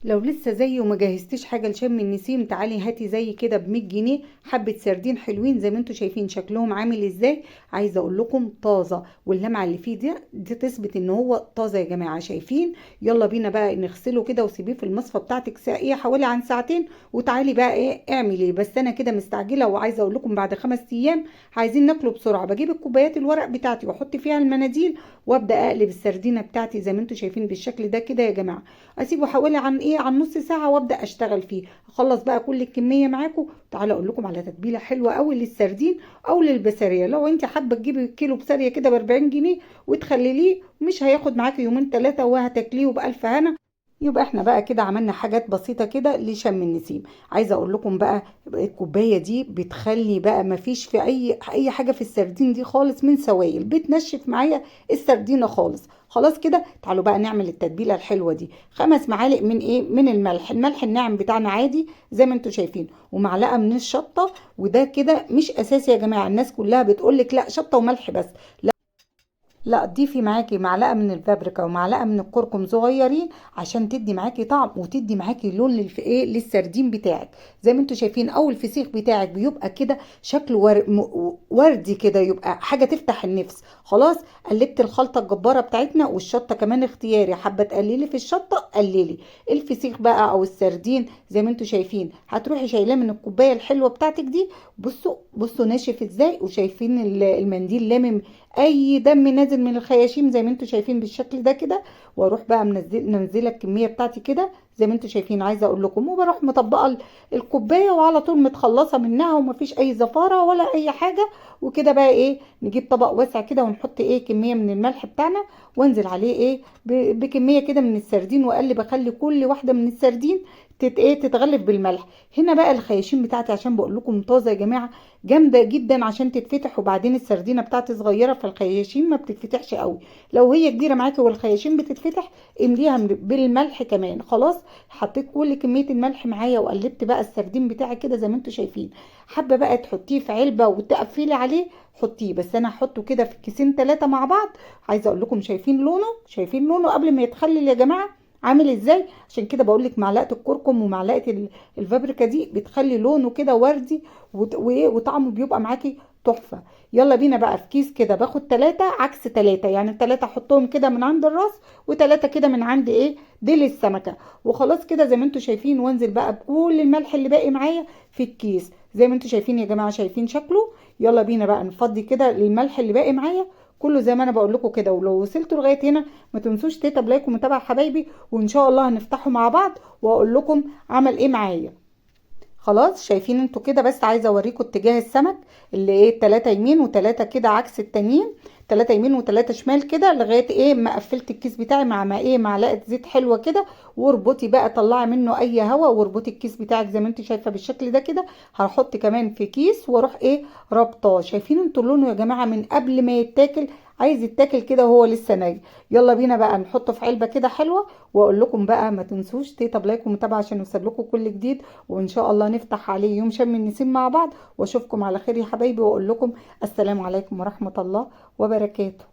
لو لسه زيي وما جهزتيش حاجه لشم النسيم، تعالي هاتي زي كده ب 100 جنيه حبه سردين حلوين زي ما انتوا شايفين شكلهم عامل ازاي. عايزه اقول لكم طازه، واللمعه اللي فيه دي تثبت ان هو طازه يا جماعه، شايفين؟ يلا بينا بقى نغسله كده وسيبيه في المصفى بتاعتك ايه حوالي عن ساعتين، وتعالي بقى ايه اعملي. بس انا كده مستعجله وعايزه اقول لكم بعد 5 ايام عايزين ناكله بسرعه. بجيب الكوبايات الورق بتاعتي واحط فيها المناديل وابدا اقلب السردينه بتاعتي زي ما انتوا شايفين بالشكل ده كده يا جماعه. اسيبه حوالي عن نص ساعه وابدا اشتغل فيه. اخلص بقى كل الكميه معاكم. تعالى اقول لكم على تتبيله حلوه قوي للسردين او للبساريه. لو انت حابه تجيبي كيلو بساريه كده ب 40 جنيه وتخلليه، مش هياخد معاكي يومين ثلاثه وهتاكليه وبالف هنا. يبقى احنا بقى كده عملنا حاجات بسيطة كده لشم النسيم. عايزة اقول لكم بقى الكوباية دي بتخلي بقى مفيش في اي حاجة في السردين دي خالص من سوائل، بتنشف معايا السردينة خالص. خلاص كده تعالوا بقى نعمل التتبيلة الحلوة دي. 5 معالق من من الملح الناعم بتاعنا عادي زي ما انتوا شايفين، ومعلقة من الشطة. وده كده مش اساسي يا جماعة، الناس كلها بتقولك لا شطة وملح بس. لا، ضيفي معاكي معلقه من البابريكا ومعلقه من الكركم صغيرين عشان تدي معاكي طعم وتدي معاكي لون للسردين بتاعك. زي ما انتوا شايفين، اول الفسيخ بتاعك بيبقى كده شكله وردي كده، يبقى حاجه تفتح النفس. خلاص، قلبت الخلطه الجباره بتاعتنا، والشطه كمان اختياري، حابه تقللي في الشطه قللي. الفسيخ بقى او السردين زي ما انتوا شايفين هتروحي شايلاه من الكوبايه الحلوه بتاعتك دي. بصوا بصوا ناشف ازاي، وشايفين المنديل لامم اي دم نازل من الخياشيم زي ما انتوا شايفين بالشكل ده كده. واروح بقى منزله الكميه بتاعتي كده زي ما انتوا شايفين. عايزه اقول لكم وبروح مطبقه الكوبايه وعلى طول متخلصه منها ومفيش اي زفاره ولا اي حاجه. وكده بقى ايه، نجيب طبق واسع كده ونحط ايه كميه من الملح بتاعنا، وانزل عليه ايه بكميه كده من السردين، واقلب اخلي كل واحده من السردين تتغلف بالملح. هنا بقى الخياشيم بتاعتي عشان بقول لكم طازه يا جماعه، جامده جدا عشان تتفتح. وبعدين السردينه بتاعتي صغيره فالخياشيم ما بتتفتحش قوي. لو هي كبيره معاكي والخياشيم بتتفتح امليها بالملح كمان. خلاص، حطيت كل كميه الملح معايا وقلبت بقى السردين بتاعي كده زي ما انتوا شايفين. حابه بقى تحطيه في علبه وتقفلي عليه حطيه، بس انا هحطه كده في كيسين 3 مع بعض. عايزه اقول لكم شايفين لونه قبل ما يتخلل يا جماعه عامل ازاي. عشان كده بقول لك معلقه الكركم ومعلقه الفابريكا دي بتخلي لونه كده وردي، وطعمه بيبقى معاكي تحفه. يلا بينا بقى في كيس كده باخد 3 عكس 3، يعني 3 احطهم كده من عند الراس و3 كده من عند ايه ديل السمكه. وخلاص كده زي ما انتوا شايفين، وانزل بقى بكل الملح اللي باقي معايا في الكيس زي ما انتوا شايفين يا جماعه، شايفين شكله. يلا بينا بقى نفضي كده الملح اللي باقي معايا كله زي ما انا بقول لكم كده. ولو وصلتوا لغايه هنا ما تنسوش تيتا لايك ومتابعه حبايبي، وان شاء الله هنفتحه مع بعض واقول لكم عمل ايه معايا. خلاص شايفين انتوا كده، بس عايزه اوريكم اتجاه السمك اللي ايه 3 يمين و3 كده عكس التانيين، 3 يمين و3 شمال كده لغايه ايه ما قفلت الكيس بتاعي مع ما ايه معلقه زيت حلوه كده. واربطي بقى طلعي منه اي هواء واربطي الكيس بتاعك زي ما انت شايفه بالشكل ده كده. هحط كمان في كيس واروح ايه رابطاه. شايفين انتوا لونه يا جماعه من قبل ما يتاكل، عايز يتاكل كده وهو لسه ناي. يلا بينا بقى نحطه في علبه كده حلوه. واقول لكم بقى ما تنسوش تيتا لايك ومتابعه عشان يوصل لكم كل جديد. وان شاء الله نفتح عليه يوم شم النسيم مع بعض. واشوفكم على خير يا حبايبي، واقول لكم السلام عليكم ورحمة الله وبركاته.